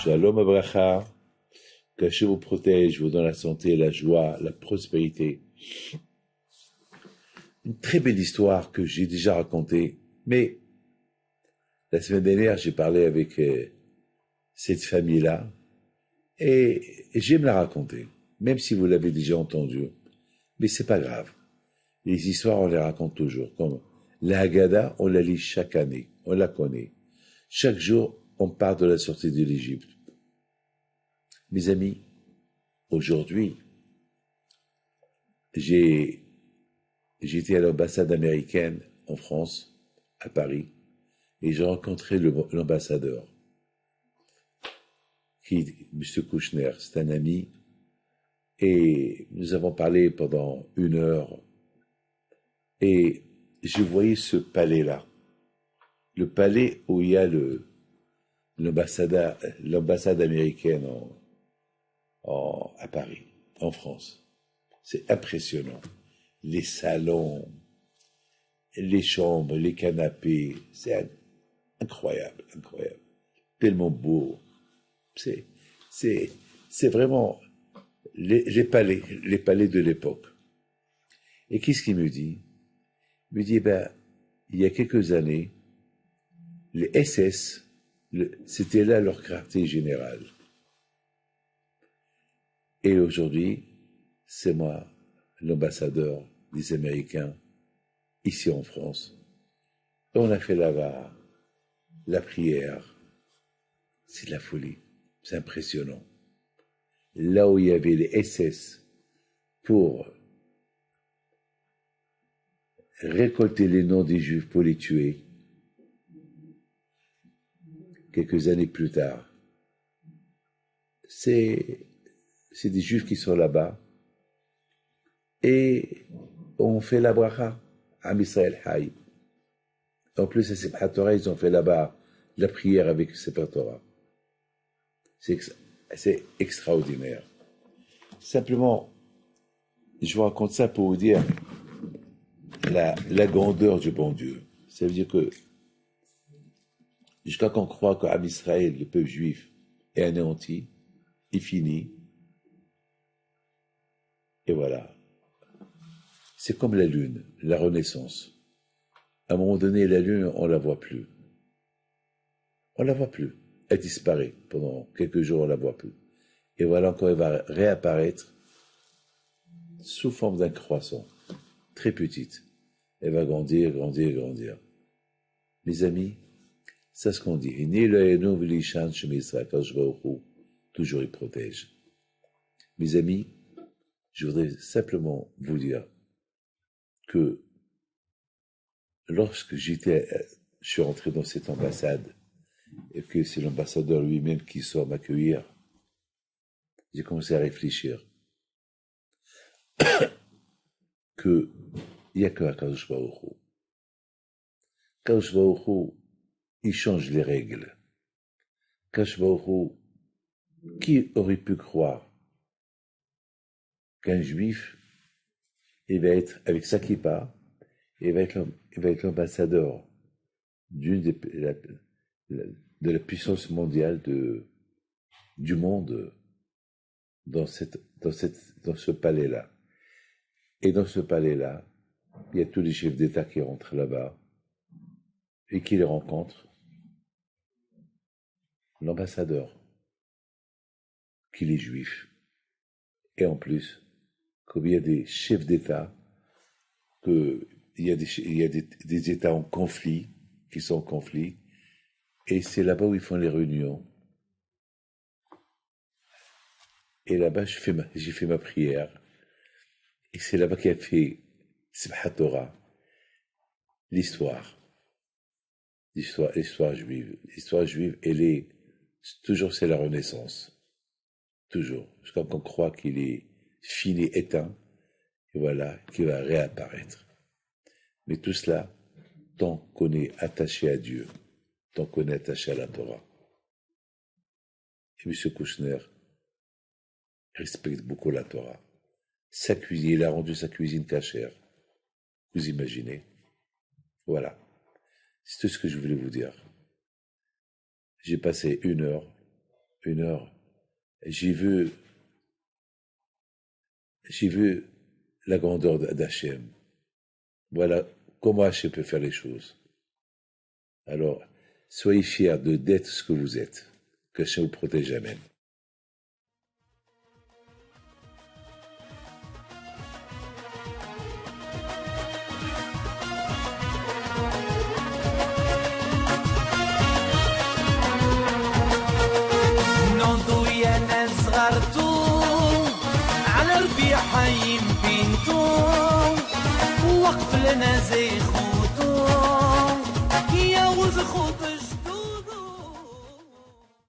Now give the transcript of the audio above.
Shalom Abracha, qu'Hachem vous protège, vous donne la santé, la joie, la prospérité. Une très belle histoire que j'ai déjà racontée, mais la semaine dernière, j'ai parlé avec cette famille-là, et j'aime la raconter, même si vous l'avez déjà entendue. Mais c'est pas grave. Les histoires, on les raconte toujours. Comme la Haggadah, on la lit chaque année, on la connaît. Chaque jour, on parle de la sortie de l'Égypte. Mes amis, aujourd'hui, j'étais à l'ambassade américaine en France, à Paris, et j'ai rencontré l'ambassadeur, M. Kouchner, c'est un ami, et nous avons parlé pendant 1 heure, et je voyais ce palais-là, le palais où il y a l'ambassade américaine à Paris, en France. C'est impressionnant. Les salons, les chambres, les canapés, c'est incroyable, incroyable. Tellement beau. C'est vraiment les palais de l'époque. Et qu'est-ce qu'il me dit? Il me dit, il y a quelques années, les SS, c'était là leur quartier général. Et aujourd'hui, c'est moi, l'ambassadeur des Américains, ici en France. Et on a fait là-bas la prière. C'est de la folie. C'est impressionnant. Là où il y avait les SS pour récolter les noms des Juifs pour les tuer, quelques années plus tard, c'est des Juifs qui sont là-bas et on fait la bracha à Israël Haï. En plus, à Simchat Torah, ils ont fait là-bas la prière avec Sefer Torah. C'est extraordinaire. Simplement, je vous raconte ça pour vous dire la grandeur du bon Dieu. Ça veut dire que jusqu'à qu'on croit qu'Am Israël, le peuple juif, est anéanti, est fini, et voilà. C'est comme la lune, la renaissance. À un moment donné, la lune, on la voit plus. On la voit plus. Elle disparaît. Pendant quelques jours, on la voit plus. Et voilà encore, elle va réapparaître sous forme d'un croissant, très petite. Elle va grandir, grandir, grandir. Mes amis, c'est ce qu'on dit. Toujours il protège. Mes amis, je voudrais simplement vous dire que lorsque je suis rentré dans cette ambassade, et que c'est l'ambassadeur lui-même qui sort m'accueillir, j'ai commencé à réfléchir que il n'y a que Akadosh Baruch Hu. Akadosh Baruch Hu, il change les règles. Akadosh Baruch Hu, qui aurait pu croire qu'un juif, il va être avec sa kippa, il va être l'ambassadeur de la puissance mondiale du monde dans ce palais-là. Et dans ce palais-là, il y a tous les chefs d'État qui rentrent là-bas et qui les rencontrent. L'ambassadeur, qu'il est juif. Et en plus, comme il y a des chefs d'État, il y a des États en conflit, qui sont en conflit, et c'est là-bas où ils font les réunions. Et là-bas, j'ai fait ma prière. Et c'est là-bas qu'il a fait Simchat Torah, l'histoire juive. L'histoire juive, toujours c'est la Renaissance. Toujours. Jusqu'à qu'on croit qu'il est fini, éteint, et voilà, qu'il va réapparaître. Mais tout cela, tant qu'on est attaché à Dieu, tant qu'on est attaché à la Torah. Et M. Kouchner respecte beaucoup la Torah. Sa cuisine, il a rendu sa cuisine cachère. Vous imaginez? Voilà. C'est tout ce que je voulais vous dire. J'ai passé 1 heure une heure, j'ai vu la grandeur d'Hachem. Voilà comment Hachem peut faire les choses. Alors, soyez fiers d'être ce que vous êtes. Que Hachem vous protège, amen. على ربيع حيم بنتو وقف لنا زي خو